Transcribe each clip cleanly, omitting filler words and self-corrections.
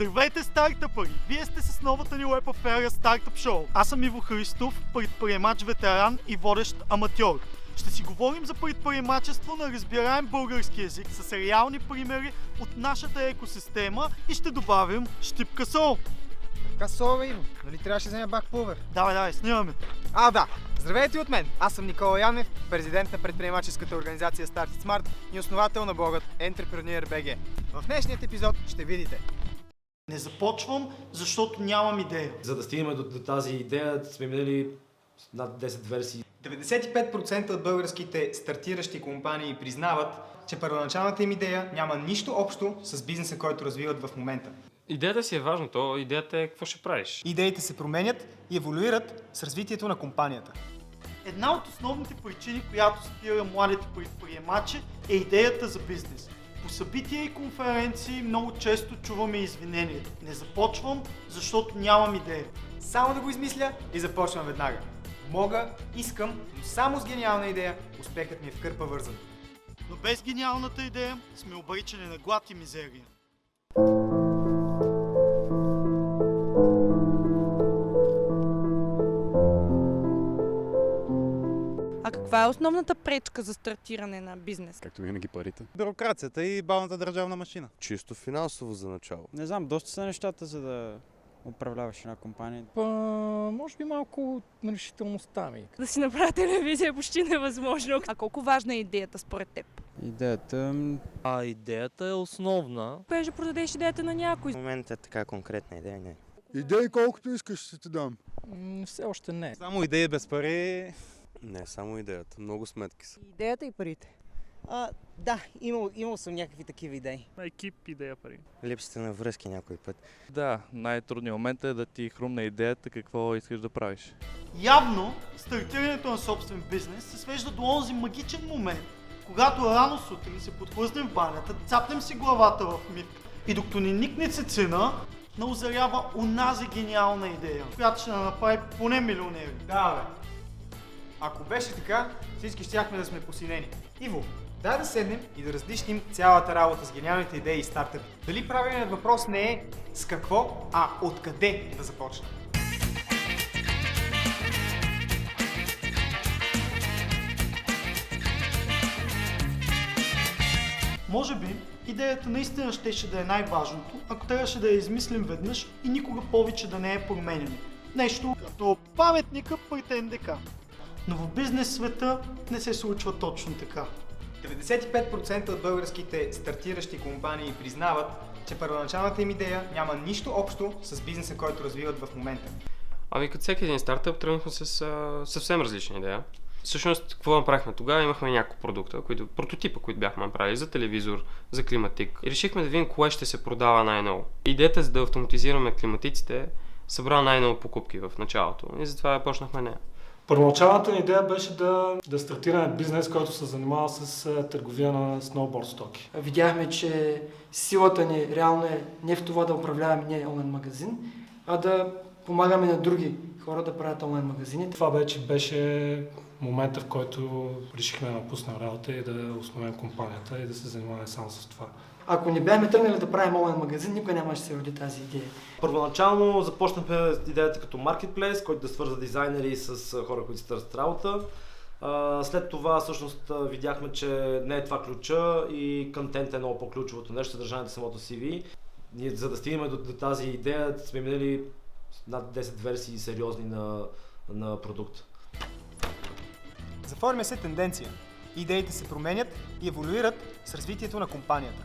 Здравейте, стартъпъри! Вие сте с новата ни web афера Стартъп Шоу. Аз съм Иво Христов, предприемач ветеран и водещ аматьор. Ще си говорим за предприемачество на разбираем български език с реални примери от нашата екосистема и ще добавим щипка сол. Касова, Иво. Нали трябваше да вземе бакпулвер? Давай, снимаме. Да. Здравейте от мен. Аз съм Никола Янев, президент на предприемаческата организация Start It Smart и основател на блогът Entrepreneur.bg. В днешният епизод ще видите. Не започвам, защото нямам идея. За да стигнем до тази идея, сме минали над 10 версии. 95% от българските стартиращи компании признават, че първоначалната им идея няма нищо общо с бизнеса, който развиват в момента. Идеята си е важна, то идеята е какво ще правиш. Идеите се променят и еволюират с развитието на компанията. Една от основните причини, която спира младите предприемачи, е идеята за бизнес. По събития и конференции много често чуваме извинението. Не започвам, защото нямам идея. Само да го измисля и започвам веднага. Мога, искам, но само с гениална идея успехът ми е в кърпа вързан. Но без гениалната идея сме обречени на глад и мизерия. А каква е основната пречка за стартиране на бизнес? Както винаги парите. Бюрокрацията и бавната държавна машина. Чисто финансово за начало. Не знам, доста са нещата, за да управляваш една компания. Може би малко решителността ми. Да си направя телевизия е почти невъзможно. А колко важна е идеята според теб? Идеята е основна. Пеш да продадеш идеята на някой. В момента така конкретна идея не. Идеи колкото искаш ще ти дам. Все още не. Само идеи без пари. Не, само идеята. Много сметки са. Идеята и парите. Да, имал съм някакви такива идеи. Екип, идея, пари. Липсата на връзки някой път. Да, най-трудният момент е да ти хрумне идеята какво искаш да правиш. Явно, стартирането на собствен бизнес се свежда до онзи магичен момент, когато рано сутрин се подхлъзнем в банята, цапнем си главата в мивка и докато ни никне цецина, наозарява онази гениална идея, която ще направи поне милионери. Да, бе. Ако беше така, всички щяхме да сме посинени. Иво, дай да седнем и да раздишним цялата работа с гениалните идеи и стартъпи. Дали правилният въпрос не е с какво, а откъде да започнем? Може би, идеята наистина щеше да е най-важното, ако трябваше да я измислим веднъж и никога повече да не е променено. Нещо като паметника пред НДК. Но в бизнес света не се случва точно така. 95% от българските стартиращи компании признават, че първоначалната им идея няма нищо общо с бизнеса, който развиват в момента. Като всеки един стартъп, тръгнахме с съвсем различна идея. Всъщност, какво направихме тогава? Имахме няколко продукта, прототипа, които бяхме направили за телевизор, за климатик. И решихме да видим кое ще се продава най-ново. Идеята за да автоматизираме климатиците събра най-ново покупки в началото и затова почнахме нея. Първоначалната ни идея беше да стартираме бизнес, който се занимава с търговия на сноуборд стоки. Видяхме, че силата ни реално е не в това да управляваме ние онлайн магазин, а да помагаме на други хора да правят онлайн магазини. Това вече беше момента, в който решихме да напуснем работа и да основем компанията и да се занимаваме само с това. Ако не бяхме тръгнали да правим онлайн магазин, никога нямаше да се роди тази идея. Първоначално започнахме идеята като маркетплейс, който да свърза дизайнери с хора, които си търсят работа. След това всъщност видяхме, че не е това ключа и контент е много по-ключовото нещо, съдържанието на самото CV. Ние, за да стигнем до тази идея, сме минали над 10 версии сериозни на продукт. Заформя се тенденция. Идеите се променят и еволюират с развитието на компанията.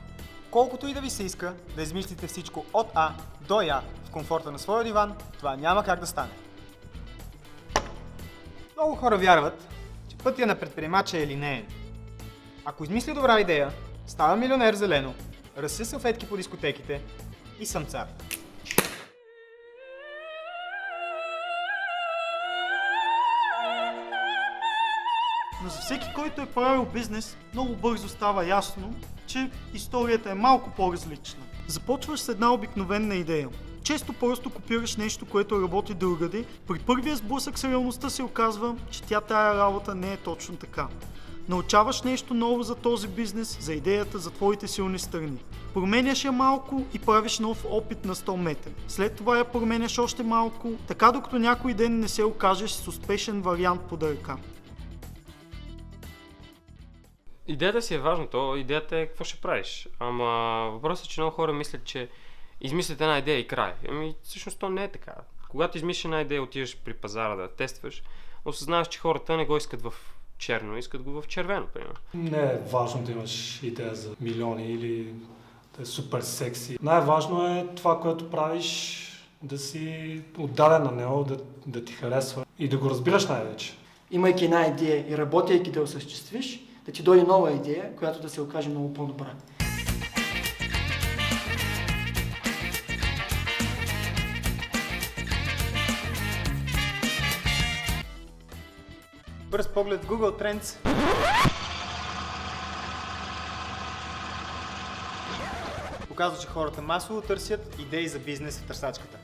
Колкото и да ви се иска да измислите всичко от А до Я в комфорта на своя диван, това няма как да стане. Много хора вярват, че пътя на предприемача е линеен. Ако измисля добра идея, става милионер зелено, разся салфетки по дискотеките и съм цар. Но за всеки, който е правил бизнес, много бързо става ясно, че историята е малко по-различна. Започваш с една обикновена идея. Често просто копираш нещо, което работи другаде. При първия сблъсък с реалността се оказва, че тая работа не е точно така. Научаваш нещо ново за този бизнес, за идеята, за твоите силни страни. Променяш я малко и правиш нов опит на 100 метра. След това я променяш още малко, така докато някой ден не се окажеш с успешен вариант под ръка. Идеята си е важна, идеята е какво ще правиш. Ама въпросът е, че много хора мислят, че измислят една идея и край. Всъщност то не е така. Когато измислиш една идея, отиваш при пазара да тестваш, осъзнаваш, че хората не го искат в черно, искат го в червено, примерно. Не е важно да имаш идея за милиони или да е супер секси. Най-важно е това, което правиш, да си отдаден на него, да ти харесва и да го разбираш най-вече. Имайки една идея и работейки да осъществиш, да ти дойде нова идея, която да се окаже много по-добра. Бърз поглед в Google Trends. Показва, че хората масово търсят идеи за бизнес в търсачката.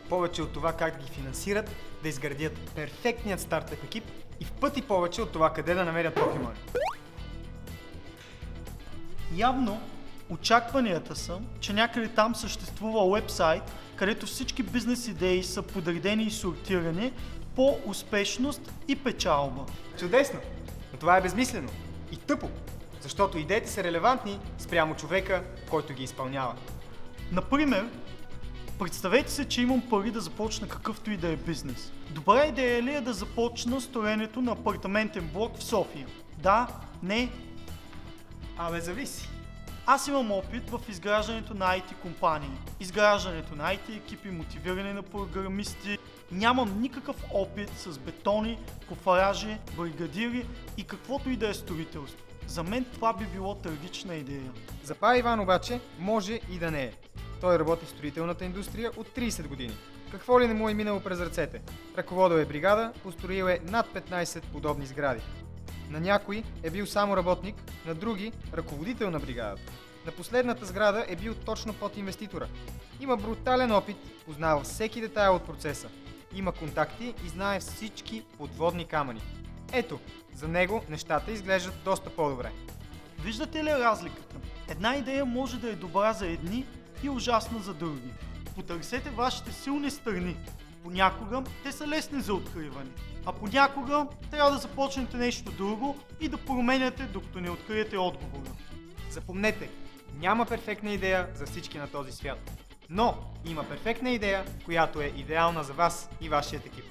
Повече от това как да ги финансират, да изградят перфектният стартъп екип и в пъти повече от това къде да намерят покемони. Явно очакванията са, че някъде там съществува уебсайт, където всички бизнес идеи са подредени и сортирани по успешност и печалба. Чудесно! Но това е безмислено и тъпо, защото идеите са релевантни спрямо човека, който ги изпълнява. Например, представете се, че имам пари да започна какъвто и да е бизнес. Добра идея ли е да започна строенето на апартаментен блок в София? Да, не? Абе, зависи. Аз имам опит в изграждането на IT компании, изграждането на IT екипи, мотивиране на програмисти. Нямам никакъв опит с бетони, кофаражи, бригадири и каквото и да е строителство. За мен това би било трагична идея. За Па Иван обаче може и да не е. Той работи в строителната индустрия от 30 години. Какво ли не му е минало през ръцете? Ръководил е бригада, построил е над 15 подобни сгради. На някой е бил само работник, на други ръководител на бригадата. На последната сграда е бил точно под инвеститора. Има брутален опит, познава всеки детайл от процеса. Има контакти и знае всички подводни камъни. Ето, за него нещата изглеждат доста по-добре. Виждате ли разликата? Една идея може да е добра за едни и ужасна за други. Потърсете вашите силни страни. Понякога те са лесни за откриване, а понякога трябва да започнете нещо друго и да променяте, докато не откриете отговора. Запомнете, няма перфектна идея за всички на този свят. Но има перфектна идея, която е идеална за вас и вашият екип.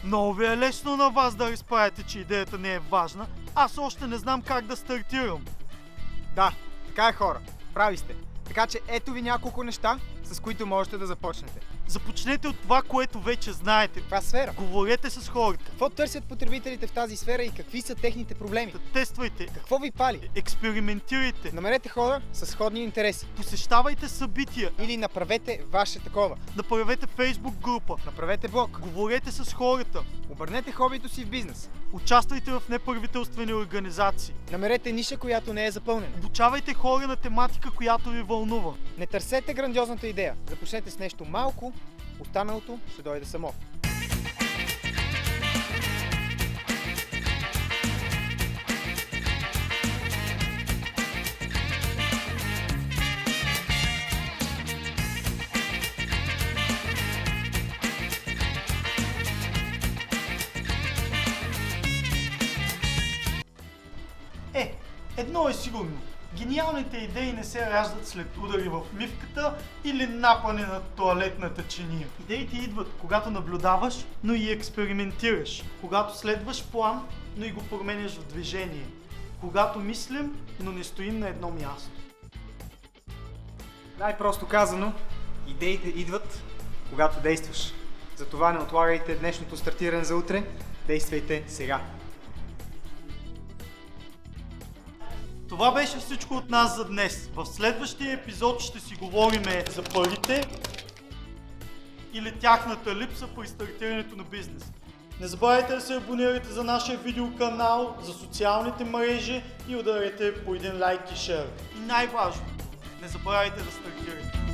Много ви е лесно на вас да разправите, че идеята не е важна. Аз още не знам как да стартирам. Да, така е, хора. Прави сте. Така че ето ви няколко неща, с които можете да започнете. Започнете от това, което вече знаете. Каква сфера? Говорете с хората. Какво търсят потребителите в тази сфера и какви са техните проблеми? Тествайте. Какво ви пали? Експериментирайте. Намерете хора с сходни интереси. Посещавайте събития. Или направете ваше такова. Направете фейсбук група. Направете блог. Говорете с хората. Обърнете хобито си в бизнес. Участвайте в неправителствени организации. Намерете ниша, която не е запълнена. Обучавайте хора на тематика, която ви вълнува. Не търсете грандиозната идея. Започнете с нещо малко, останалото ще дойде само. Едно е сигурно. Гениалните идеи не се раждат след удари в мивката или напане на тоалетната чиния. Идеите идват, когато наблюдаваш, но и експериментираш. Когато следваш план, но и го променяш в движение. Когато мислим, но не стоим на едно място. Най-просто казано, идеите идват, когато действаш. Затова не отлагайте днешното стартиране за утре, действайте сега. Това беше всичко от нас за днес. В следващия епизод ще си говорим за парите или тяхната липса при стартирането на бизнес. Не забравяйте да се абонирате за нашия видеоканал, за социалните мрежи и ударете по един лайк и шер. И най-важно, не забравяйте да стартирате.